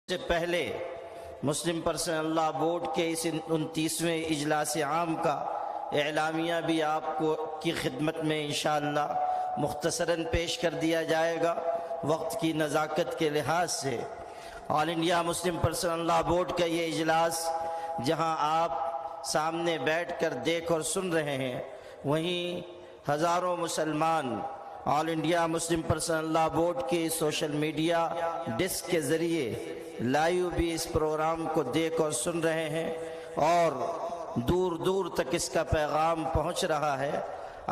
سے پہلے مسلم پرسنل لا بورڈ کے اس 29ویں اجلاس عام کا اعلامیہ بھی آپ کی خدمت میں انشاءاللہ مختصراً پیش کر دیا جائے گا۔ وقت کی نزاکت کے لحاظ سے آل انڈیا مسلم پرسنل لا بورڈ کا یہ اجلاس جہاں آپ سامنے بیٹھ کر دیکھ اور سن رہے ہیں، وہیں ہزاروں مسلمان آل انڈیا مسلم پرسنل لا بورڈ کے سوشل میڈیا ڈسک کے ذریعے لائیو بھی اس پروگرام کو دیکھ اور سن رہے ہیں اور دور دور تک اس کا پیغام پہنچ رہا ہے۔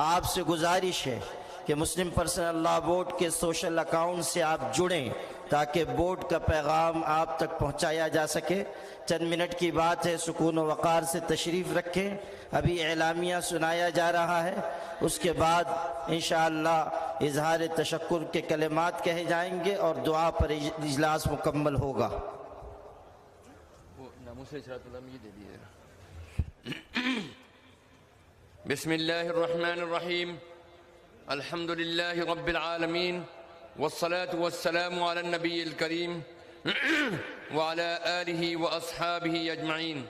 آپ سے گزارش ہے کہ مسلم پرسنل لا بورڈ کے سوشل اکاؤنٹ سے آپ جڑیں تاکہ بورڈ کا پیغام آپ تک پہنچایا جا سکے۔ چند منٹ کی بات ہے، سکون و وقار سے تشریف رکھیں۔ ابھی اعلامیہ سنایا جا رہا ہے، اس کے بعد انشاءاللہ اظہار تشکر کے کلمات کہے جائیں گے اور دعا پر اجلاس مکمل ہوگا۔ بسم اللہ الرحمن الرحیم، الحمد للہ رب العالمین، والصلاة والسلام علی النبی الکریم وعلی آلہ واصحابہ اجمعین۔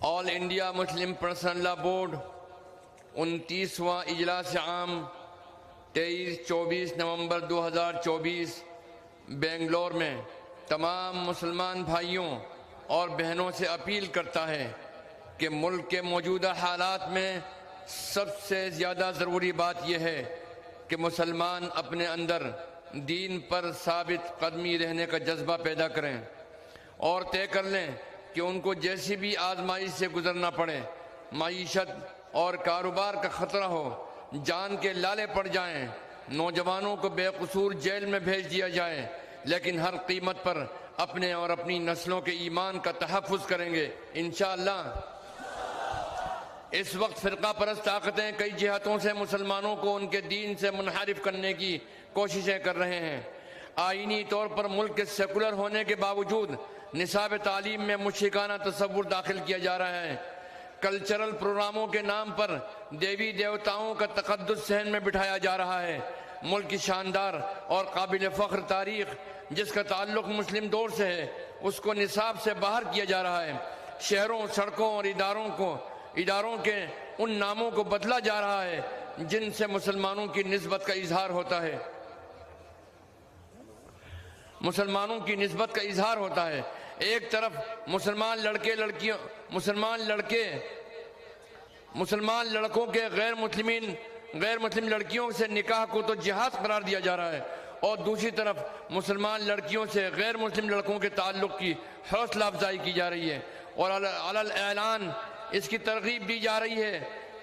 آل انڈیا مسلم پرسنل لا بورڈ 29واں اجلاس عام 23-24 نومبر 2024 بنگلور میں تمام مسلمان بھائیوں اور بہنوں سے اپیل کرتا ہے کہ ملک کے موجودہ حالات میں سب سے زیادہ ضروری بات یہ ہے کہ مسلمان اپنے اندر دین پر ثابت قدمی رہنے کا جذبہ پیدا کریں اور طے کر لیں کہ ان کو جیسی بھی آزمائش سے گزرنا پڑے، معیشت اور کاروبار کا خطرہ ہو، جان کے لالے پڑ جائیں، نوجوانوں کو بے قصور جیل میں بھیج دیا جائے، لیکن ہر قیمت پر اپنے اور اپنی نسلوں کے ایمان کا تحفظ کریں گے انشاءاللہ۔ اس وقت فرقہ پرست طاقتیں کئی جہتوں سے مسلمانوں کو ان کے دین سے منحرف کرنے کی کوششیں کر رہے ہیں۔ آئینی طور پر ملک کے سیکولر ہونے کے باوجود نصاب تعلیم میں مشرکانہ تصور داخل کیا جا رہا ہے۔ کلچرل پروگراموں کے نام پر دیوی دیوتاؤں کا تقدس صحن میں بٹھایا جا رہا ہے۔ ملک کی شاندار اور قابل فخر تاریخ جس کا تعلق مسلم دور سے ہے، اس کو نصاب سے باہر کیا جا رہا ہے۔ شہروں، سڑکوں اور اداروں کے ان ناموں کو بدلا جا رہا ہے جن سے مسلمانوں کی نسبت کا اظہار ہوتا ہے۔ ایک طرف مسلمان لڑکوں کے غیر مسلم لڑکیوں سے نکاح کو تو جہاد قرار دیا جا رہا ہے، اور دوسری طرف مسلمان لڑکیوں سے غیر مسلم لڑکوں کے تعلق کی حوصلہ افزائی کی جا رہی ہے، اور علی الاعلان اس کی ترغیب دی جا رہی ہے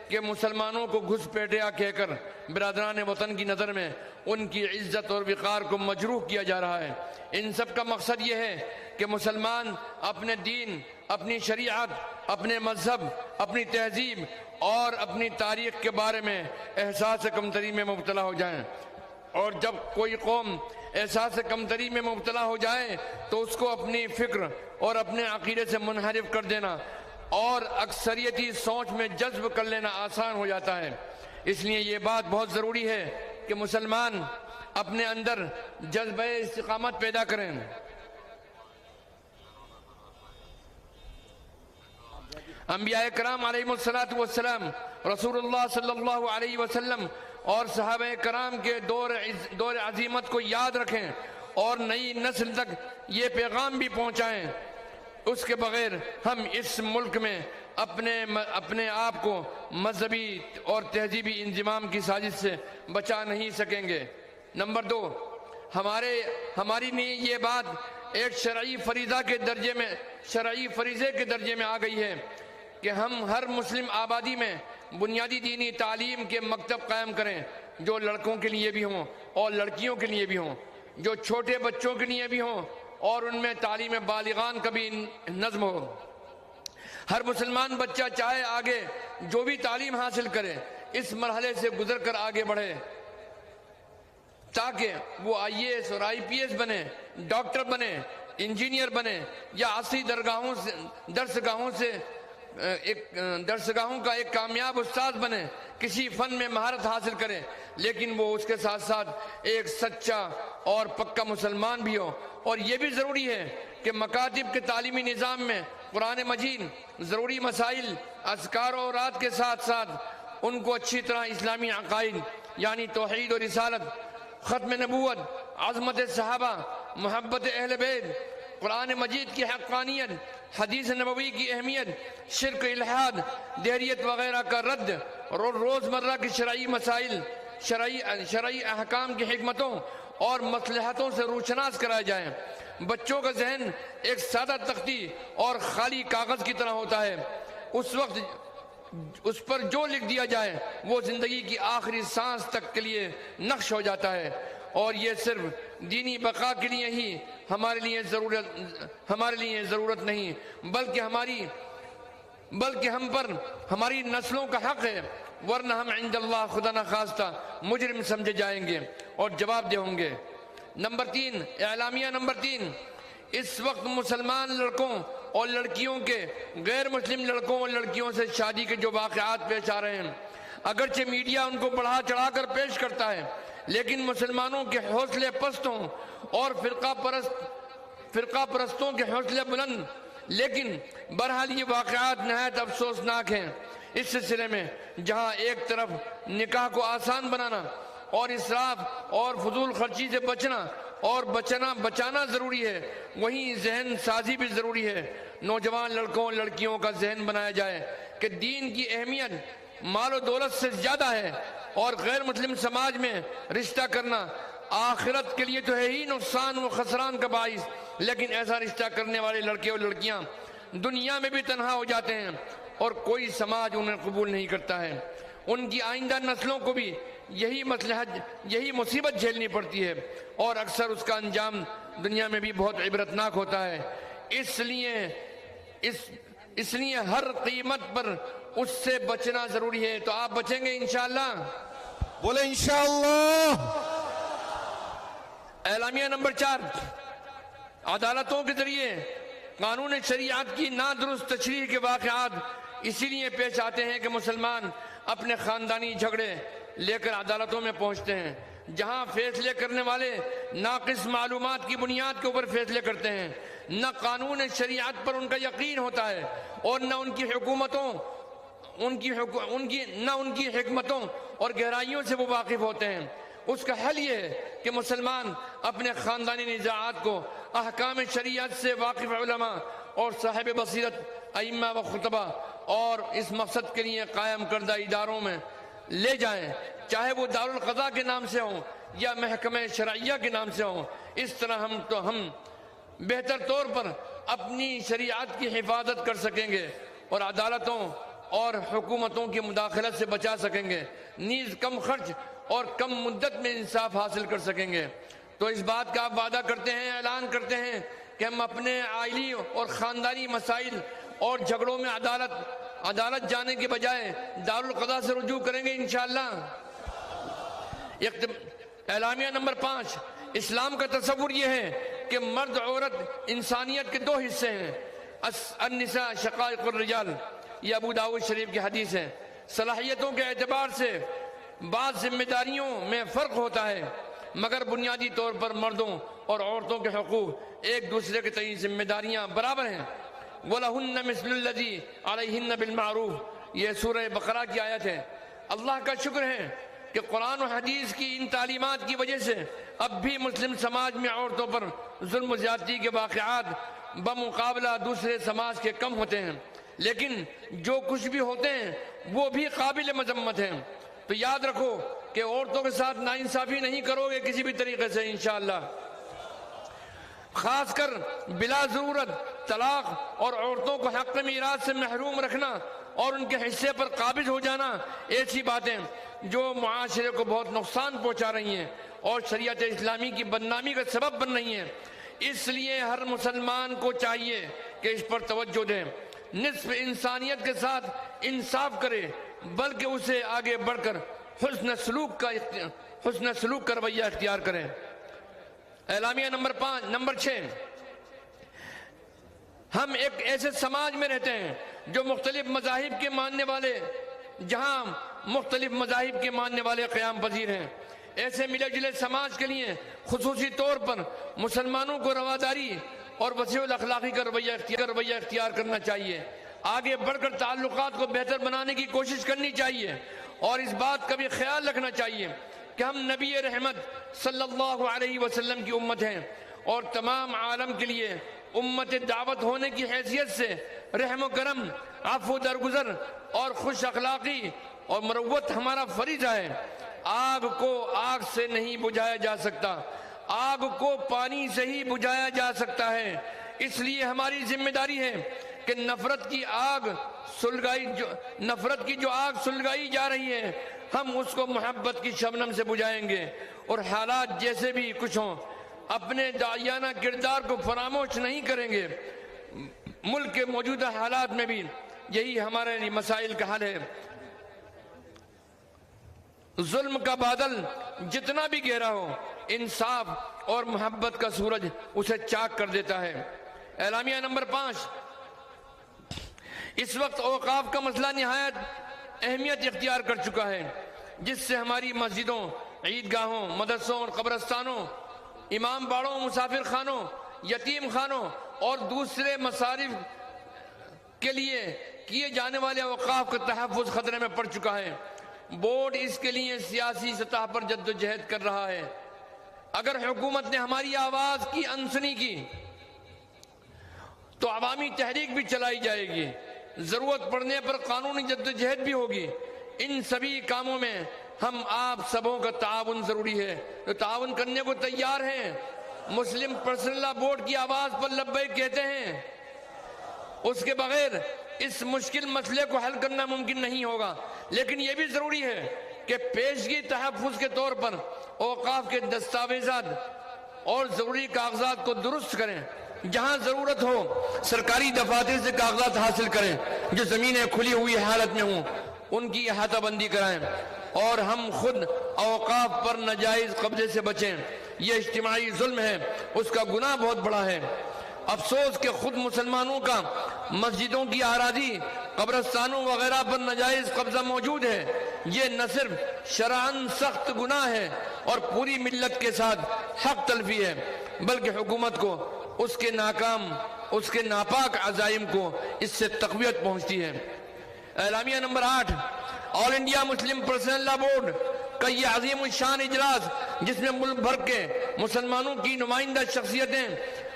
کہ مسلمانوں کو گھسپیٹیا کہہ کر برادران وطن کی نظر میں ان کی عزت اور وقار کو مجروح کیا جا رہا ہے۔ ان سب کا مقصد یہ ہے کہ مسلمان اپنے دین، اپنی شریعت، اپنے مذہب، اپنی تہذیب اور اپنی تاریخ کے بارے میں احساس کمتری میں مبتلا ہو جائیں، اور جب کوئی قوم احساس کمتری میں مبتلا ہو جائے تو اس کو اپنی فکر اور اپنے عقیدے سے منحرف کر دینا اور اکثریتی سوچ میں جذب کر لینا آسان ہو جاتا ہے۔ اس لیے یہ بات بہت ضروری ہے کہ مسلمان اپنے اندر جذبہ استقامت پیدا کریں۔ انبیاء کرام علیہم السلام، رسول اللہ صلی اللہ علیہ وسلم اور صحابہ کرام کے دور عظیمت کو یاد رکھیں اور نئی نسل تک یہ پیغام بھی پہنچائیں۔ اس کے بغیر ہم اس ملک میں اپنے آپ کو مذہبی اور تہذیبی انضمام کی سازش سے بچا نہیں سکیں گے۔ نمبر 2، ہماری لیے یہ بات ایک شرعی فریضے کے درجے میں آ گئی ہے کہ ہم ہر مسلم آبادی میں بنیادی دینی تعلیم کے مکتب قائم کریں، جو لڑکوں کے لیے بھی ہوں اور لڑکیوں کے لیے بھی ہوں، جو چھوٹے بچوں کے لیے بھی ہوں اور ان میں تعلیم بالغان کا بھی نظم ہو۔ ہر مسلمان بچہ چاہے آگے جو بھی تعلیم حاصل کرے اس مرحلے سے گزر کر آگے بڑھے تاکہ وہ IAS اور IPS بنے، ڈاکٹر بنے، انجینئر بنے، یا عصری درسگاہوں سے درسگاہوں کا ایک کامیاب استاد بنے، کسی فن میں مہارت حاصل کرے، لیکن وہ اس کے ساتھ ساتھ ایک سچا اور پکا مسلمان بھی ہو۔ اور یہ بھی ضروری ہے کہ مکاتب کے تعلیمی نظام میں قرآن مجید، ضروری مسائل، اذکار و اوراد کے ساتھ ساتھ ان کو اچھی طرح اسلامی عقائد یعنی توحید و رسالت، ختم نبوت، عظمت صحابہ، محبت اہل بیت، قرآن مجید کی حقانیت، حدیث نبوی کی اہمیت، شرک، الحاد، دہریت وغیرہ کا رد، روزمرہ کی شرعی مسائل، شرعی احکام کی حکمتوں اور مصلحتوں سے روشناس کرایا جائے۔ بچوں کا ذہن ایک سادہ تختی اور خالی کاغذ کی طرح ہوتا ہے، اس وقت اس پر جو لکھ دیا جائے وہ زندگی کی آخری سانس تک کے لیے نقش ہو جاتا ہے۔ اور یہ صرف دینی بقا کے لیے ہی ہمارے لیے ضرورت نہیں، بلکہ ہم پر ہماری نسلوں کا حق ہے، ورنہ ہم عند اللہ خدا نخواستہ مجرم سمجھے جائیں گے اور جواب دہ ہوں گے۔ نمبر 3، اعلامیہ نمبر 3، اس وقت مسلمان لڑکوں اور لڑکیوں کے غیر مسلم لڑکوں اور لڑکیوں سے شادی کے جو واقعات پیش آ رہے ہیں، اگرچہ میڈیا ان کو بڑھا چڑھا کر پیش کرتا ہے، لیکن مسلمانوں کے حوصلے پستوں اور فرقہ پرستوں کے حوصلے بلند، لیکن بہرحال یہ واقعات نہایت افسوسناک ہیں۔ اس سلسلے میں جہاں ایک طرف نکاح کو آسان بنانا اور اسراف اور فضول خرچی سے بچانا ضروری ہے، وہیں ذہن سازی بھی ضروری ہے۔ نوجوان لڑکوں اور لڑکیوں کا ذہن بنایا جائے کہ دین کی اہمیت مال و دولت سے زیادہ ہے، اور غیر مسلم سماج میں رشتہ کرنا آخرت کے لیے تو ہے ہی نقصان و خسران کا باعث، لیکن ایسا رشتہ کرنے والے لڑکے اور لڑکیاں دنیا میں بھی تنہا ہو جاتے ہیں اور کوئی سماج انہیں قبول نہیں کرتا ہے۔ ان کی آئندہ نسلوں کو بھی یہی مصیبت جھیلنی پڑتی ہے، اور اکثر اس کا انجام دنیا میں بھی بہت عبرتناک ہوتا ہے۔ اس لیے ہر قیمت پر اس سے بچنا ضروری ہے۔ تو آپ بچیں گے انشاءاللہ؟ بولے انشاءاللہ۔ اعلامیہ نمبر 4، عدالتوں کے ذریعے قانون شریعت کی نادرست تشریح کے واقعات اسی لیے پیش آتے ہیں کہ مسلمان اپنے خاندانی جھگڑے لے کر عدالتوں میں پہنچتے ہیں، جہاں فیصلے کرنے والے ناقص معلومات کی بنیاد کے اوپر فیصلے کرتے ہیں، نہ قانون شریعت پر ان کا یقین ہوتا ہے، اور نہ ان کی حکمتوں اور گہرائیوں سے وہ واقف ہوتے ہیں۔ اس کا حل یہ ہے کہ مسلمان اپنے خاندانی نزاعات کو احکام شریعت سے واقف علماء اور صاحب بصیرت ائمہ و خطبہ اور اس مقصد کے لیے قائم کردہ اداروں میں لے جائیں، چاہے وہ دارالقضاء کے نام سے ہوں یا محکمہ شرعیہ کے نام سے ہوں۔ اس طرح ہم بہتر طور پر اپنی شریعت کی حفاظت کر سکیں گے اور عدالتوں اور حکومتوں کی مداخلت سے بچا سکیں گے، نیز کم خرچ اور کم مدت میں انصاف حاصل کر سکیں گے۔ تو اس بات کا آپ وعدہ کرتے ہیں، اعلان کرتے ہیں کہ ہم اپنے عائلی اور خاندانی مسائل اور جھگڑوں میں عدالت جانے کے بجائے دارالقضاء سے رجوع کریں گے انشاءاللہ۔ اعلامیہ نمبر 5، اسلام کا تصور یہ ہے کہ مرد عورت انسانیت کے 2 حصے ہیں، النساء شقائق الرجال، یہ ابو داؤد شریف کی حدیث ہے۔ صلاحیتوں کے اعتبار سے بعض ذمہ داریوں میں فرق ہوتا ہے، مگر بنیادی طور پر مردوں اور عورتوں کے حقوق ایک دوسرے کے تئیں ذمہ داریاں برابر ہیں۔ وَلَهُنَّ مِثْلُ الَّذِي عَلَيْهِنَّ بِالْمَعْرُوفِ، یہ سورہ بقرہ کی آیت ہے۔ اللہ کا شکر ہے کہ قرآن و حدیث کی ان تعلیمات کی وجہ سے اب بھی مسلم سماج میں عورتوں پر ظلم و زیادتی کے واقعات بمقابلہ دوسرے سماج کے کم ہوتے ہیں، لیکن جو کچھ بھی ہوتے ہیں وہ بھی قابل مذمت ہیں۔ تو یاد رکھو کہ عورتوں کے ساتھ ناانصافی نہیں کرو گے کسی بھی طریقے سے انشاءاللہ۔ خاص کر بلا ضرورت طلاق اور عورتوں کو حق میراث سے محروم رکھنا اور ان کے حصے پر قابض ہو جانا ایسی باتیں جو معاشرے کو بہت نقصان پہنچا رہی ہیں اور شریعت اسلامی کی بدنامی کا سبب بن رہی ہیں۔ اس لیے ہر مسلمان کو چاہیے کہ اس پر توجہ دیں، نصف انسانیت کے ساتھ انصاف کرے، بلکہ اسے آگے بڑھ کر حسن سلوک کا رویہ اختیار کریں۔ اعلامیہ نمبر 6، ہم ایک ایسے سماج میں رہتے ہیں جو مختلف مذاہب کے ماننے والے جہاں مختلف مذاہب کے ماننے والے قیام پذیر ہیں، ایسے ملے جلے سماج کے لیے خصوصی طور پر مسلمانوں کو رواداری اور وسیع الاخلاقی کا رویہ اختیار کرنا چاہیے، آگے بڑھ کر تعلقات کو بہتر بنانے کی کوشش کرنی چاہیے، اور اس بات کا بھی خیال رکھنا چاہیے کہ ہم نبی رحمت صلی اللہ علیہ وسلم کی امت ہیں، اور تمام عالم کے لیے امت دعوت ہونے کی حیثیت سے رحم و کرم، عفو و درگزر اور خوش اخلاقی اور مروت ہمارا فریضہ ہے۔ آگ کو آگ سے نہیں بجھایا جا سکتا، آگ کو پانی سے ہی بجھایا جا سکتا ہے، اس لیے ہماری ذمہ داری ہے کہ نفرت کی جو آگ سلگائی جا رہی ہے، ہم اس کو محبت کی شبنم سے بجھائیں گے، اور حالات جیسے بھی کچھ ہوں اپنے داعیانہ کردار کو فراموش نہیں کریں گے۔ ملک کے موجودہ حالات میں بھی یہی ہمارے لیے مسائل کا حل ہے۔ ظلم کا بادل جتنا بھی گہرا ہو، انصاف اور محبت کا سورج اسے چاک کر دیتا ہے۔ اعلامیہ نمبر 5، اس وقت اوقاف کا مسئلہ نہایت اہمیت اختیار کر چکا ہے، جس سے ہماری مسجدوں، عیدگاہوں، مدرسوں اور قبرستانوں، امام باڑوں، مسافر خانوں، یتیم خانوں اور دوسرے مصارف کے لیے کیے جانے والے اوقاف کا تحفظ خطرے میں پڑ چکا ہے۔ بورڈ اس کے لیے سیاسی سطح پر جدوجہد کر رہا ہے۔ اگر حکومت نے ہماری آواز کی انسنی کی تو عوامی تحریک بھی چلائی جائے گی، ضرورت پڑنے پر قانونی جدوجہد بھی ہوگی۔ ان سبھی کاموں میں ہم آپ سبوں کا تعاون ضروری ہے، جو تعاون کرنے کو تیار ہیں۔ مسلم پرسنل لا بورڈ کی آواز پر لبیک کہتے ہیں، اس کے بغیر اس مشکل مسئلے کو حل کرنا ممکن نہیں ہوگا، لیکن یہ بھی ضروری ہے کہ پیشگی تحفظ کے طور پر اوقاف کے دستاویزات اور ضروری کاغذات کو درست کریں۔ جہاں ضرورت ہو سرکاری دفاتر سے کاغذات حاصل کریں، جو زمینیں کھلی ہوئی حالت میں ہوں ان کی احاطہ بندی کرائیں، اور ہم خود اوقاف پر ناجائز قبضے سے بچیں۔ یہ اجتماعی ظلم ہے، اس کا گناہ بہت بڑا ہے۔ افسوس کہ خود مسلمانوں کا مسجدوں کی اراضی، قبرستانوں وغیرہ پر ناجائز قبضہ موجود ہے۔ یہ نہ صرف شرعاً سخت گناہ ہے اور پوری ملت کے ساتھ حق تلفی ہے، بلکہ حکومت کو اس کے ناپاک عزائم کو اس سے تقویت پہنچتی ہے۔ اعلامیہ نمبر 8، آل انڈیا مسلم پرسنل لا بورڈ کا یہ عظیم الشان اجلاس، جس میں ملک بھر کے مسلمانوں کی نمائندہ شخصیتیں،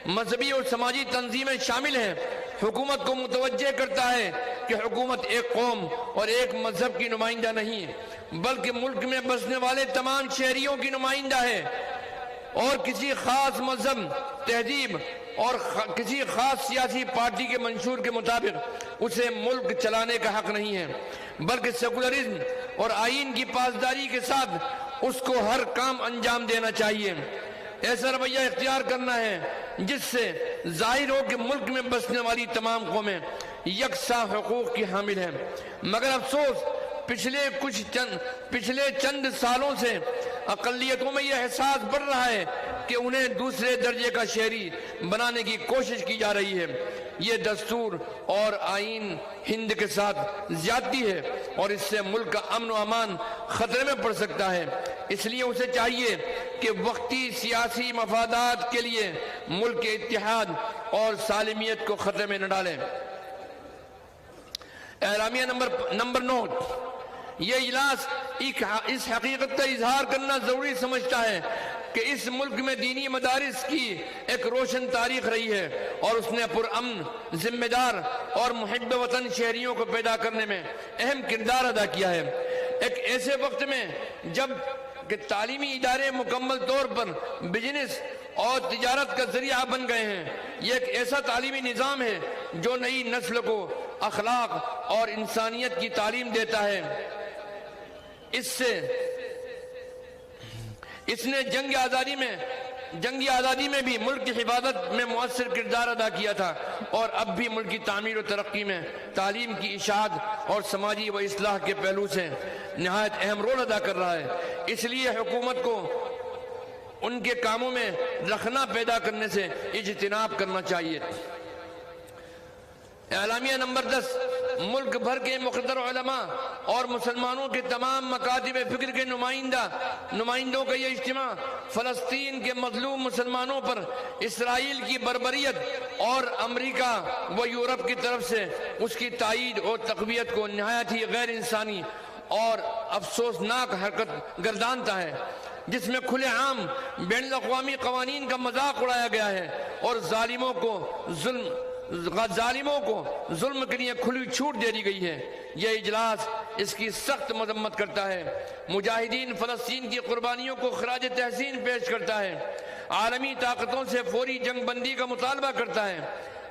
مذہبی اور سماجی تنظیمیں شامل ہیں، حکومت کو متوجہ کرتا ہے کہ حکومت ایک قوم اور ایک مذہب کی نمائندہ نہیں، بلکہ ملک میں بسنے والے تمام شہریوں کی نمائندہ ہے، اور کسی خاص مذہب، تہذیب اور کسی خاص سیاسی پارٹی کے منشور کے مطابق اسے ملک چلانے کا حق نہیں ہے، بلکہ سیکولرزم اور آئین کی پاسداری کے ساتھ اس کو ہر کام انجام دینا چاہیے۔ ایسا رویہ اختیار کرنا ہے جس سے ظاہر ہو کہ ملک میں بسنے والی تمام قومیں یکساں حقوق کی حامل ہیں۔ مگر افسوس پچھلے چند سالوں سے اقلیتوں میں یہ احساس بڑھ رہا ہے کہ انہیں دوسرے درجے کا شہری بنانے کی کوشش کی جا رہی ہے۔ یہ دستور اور آئین ہند کے ساتھ زیادتی ہے، اور اس سے ملک کا امن و امان خطرے میں پڑ سکتا ہے۔ اس لیے اسے چاہیے کہ وقتی سیاسی مفادات کے لیے ملک کے اتحاد اور سالمیت کو خطرے میں نہ ڈالیں۔ اعلامیہ نمبر 9، یہ اجلاس اس حقیقت کا اظہار کرنا ضروری سمجھتا ہے کہ اس ملک میں دینی مدارس کی ایک روشن تاریخ رہی ہے، اور اس نے پرامن، ذمہ دار اور محب وطن شہریوں کو پیدا کرنے میں اہم کردار ادا کیا ہے۔ ایک ایسے وقت میں جب کہ تعلیمی ادارے مکمل طور پر بزنس اور تجارت کا ذریعہ بن گئے ہیں، یہ ایک ایسا تعلیمی نظام ہے جو نئی نسل کو اخلاق اور انسانیت کی تعلیم دیتا ہے۔ اس نے جنگ آزادی میں بھی ملک کی حفاظت میں مؤثر کردار ادا کیا تھا، اور اب بھی ملک کی تعمیر و ترقی میں تعلیم کی اشاعت اور سماجی و اصلاح کے پہلو سے نہایت اہم رول ادا کر رہا ہے۔ اس لیے حکومت کو ان کے کاموں میں رخنہ پیدا کرنے سے اجتناب کرنا چاہیے۔ اعلامیہ نمبر 10 ملک بھر کے مقتدر علماء اور مسلمانوں کے تمام مکاتب فکر کے نمائندوں کا یہ اجتماع فلسطین کے مظلوم مسلمانوں پر اسرائیل کی بربریت اور امریکہ و یورپ کی طرف سے اس کی تائید اور تقویت کو نہایت ہی غیر انسانی اور افسوسناک حرکت گردانتا ہے، جس میں کھلے عام بین الاقوامی قوانین کا مذاق اڑایا گیا ہے اور ظالموں کو ظلم کے لیے کھلی چھوٹ دے دی گئی ہے۔ یہ اجلاس اس کی سخت مذمت کرتا ہے، مجاہدین فلسطین کی قربانیوں کو خراج تحسین پیش کرتا ہے، عالمی طاقتوں سے فوری جنگ بندی کا مطالبہ کرتا ہے،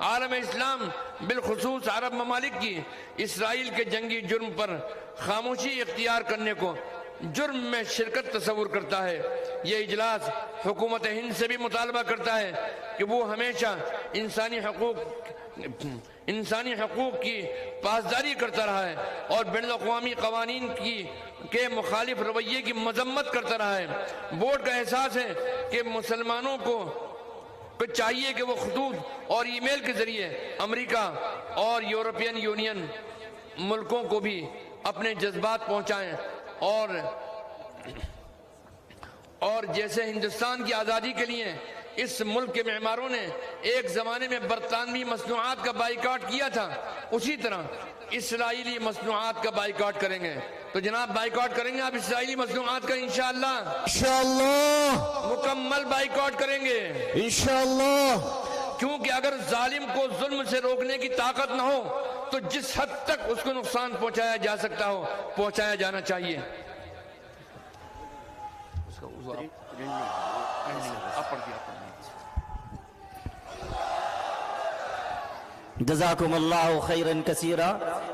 عالم اسلام بالخصوص عرب ممالک کی اسرائیل کے جنگی جرم پر خاموشی اختیار کرنے کو جرم میں شرکت تصور کرتا ہے۔ یہ اجلاس حکومت ہند سے بھی مطالبہ کرتا ہے کہ وہ ہمیشہ انسانی حقوق کی پاسداری کرتا رہا ہے اور بین الاقوامی قوانین کے مخالف رویے کی مذمت کرتا رہا ہے۔ بورڈ کا احساس ہے کہ مسلمانوں کو چاہیے کہ وہ خطوط اور ای میل کے ذریعے امریکہ اور یورپین یونین ملکوں کو بھی اپنے جذبات پہنچائیں اور جیسے ہندوستان کی آزادی کے لیے اس ملک کے معماروں نے ایک زمانے میں برطانوی مصنوعات کا بائیکاٹ کیا تھا، اسی طرح اسرائیلی مصنوعات کا بائیکاٹ کریں گے۔ تو جناب بائیکاٹ کریں گے آپ اسرائیلی مصنوعات کا انشاءاللہ؟ انشاءاللہ مکمل بائیکاٹ کریں گے انشاءاللہ، کیونکہ اگر ظالم کو ظلم سے روکنے کی طاقت نہ ہو تو جس حد تک اس کو نقصان پہنچایا جا سکتا ہو پہنچایا جانا چاہیے۔ جزاکم اللہ خیرن کثیرہ۔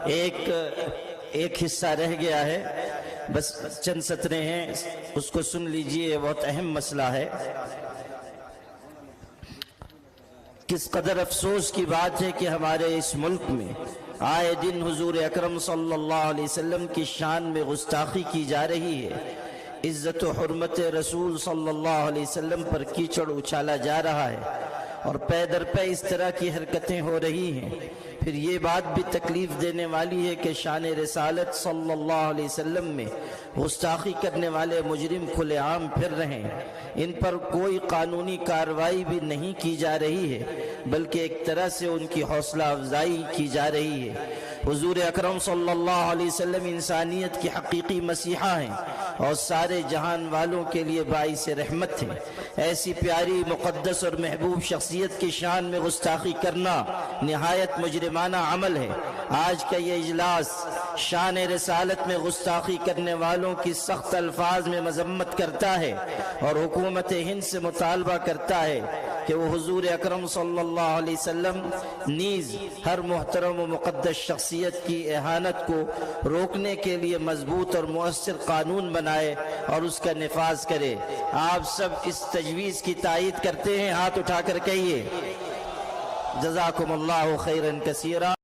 ایک حصہ رہ گیا ہے، بس چند سطریں ہیں، اس کو سن لیجئے، بہت اہم مسئلہ ہے۔ کس قدر افسوس کی بات ہے کہ ہمارے اس ملک میں آئے دن حضور اکرم صلی اللہ علیہ وسلم کی شان میں گستاخی کی جا رہی ہے، عزت و حرمت رسول صلی اللہ علیہ وسلم پر کیچڑ اچھالا جا رہا ہے اور پے در پے اس طرح کی حرکتیں ہو رہی ہیں۔ پھر یہ بات بھی تکلیف دینے والی ہے کہ شان رسالت صلی اللہ علیہ وسلم میں گستاخی کرنے والے مجرم کھلے عام پھر رہے ہیں، ان پر کوئی قانونی کارروائی بھی نہیں کی جا رہی ہے، بلکہ ایک طرح سے ان کی حوصلہ افزائی کی جا رہی ہے۔ حضور اکرم صلی اللہ علیہ وسلم انسانیت کی حقیقی مسیحا ہیں اور سارے جہان والوں کے لیے باعث رحمت ہیں۔ ایسی پیاری مقدس اور محبوب شخصیت کی شان میں گستاخی کرنا نہایت مجرمانہ عمل ہے۔ آج کا یہ اجلاس شان رسالت میں گستاخی کرنے والوں کی سخت الفاظ میں مذمت کرتا ہے اور حکومت ہند سے مطالبہ کرتا ہے کہ وہ حضور اکرم صلی اللہ علیہ وسلم نیز ہر محترم و مقدس شخصیت کی اہانت کو روکنے کے لیے مضبوط اور مؤثر قانون بنائے اور اس کا نفاذ کرے۔ آپ سب اس تجویز کی تائید کرتے ہیں؟ ہاتھ اٹھا کر کہیے۔ جزاکم اللہ خیرا کثیرا۔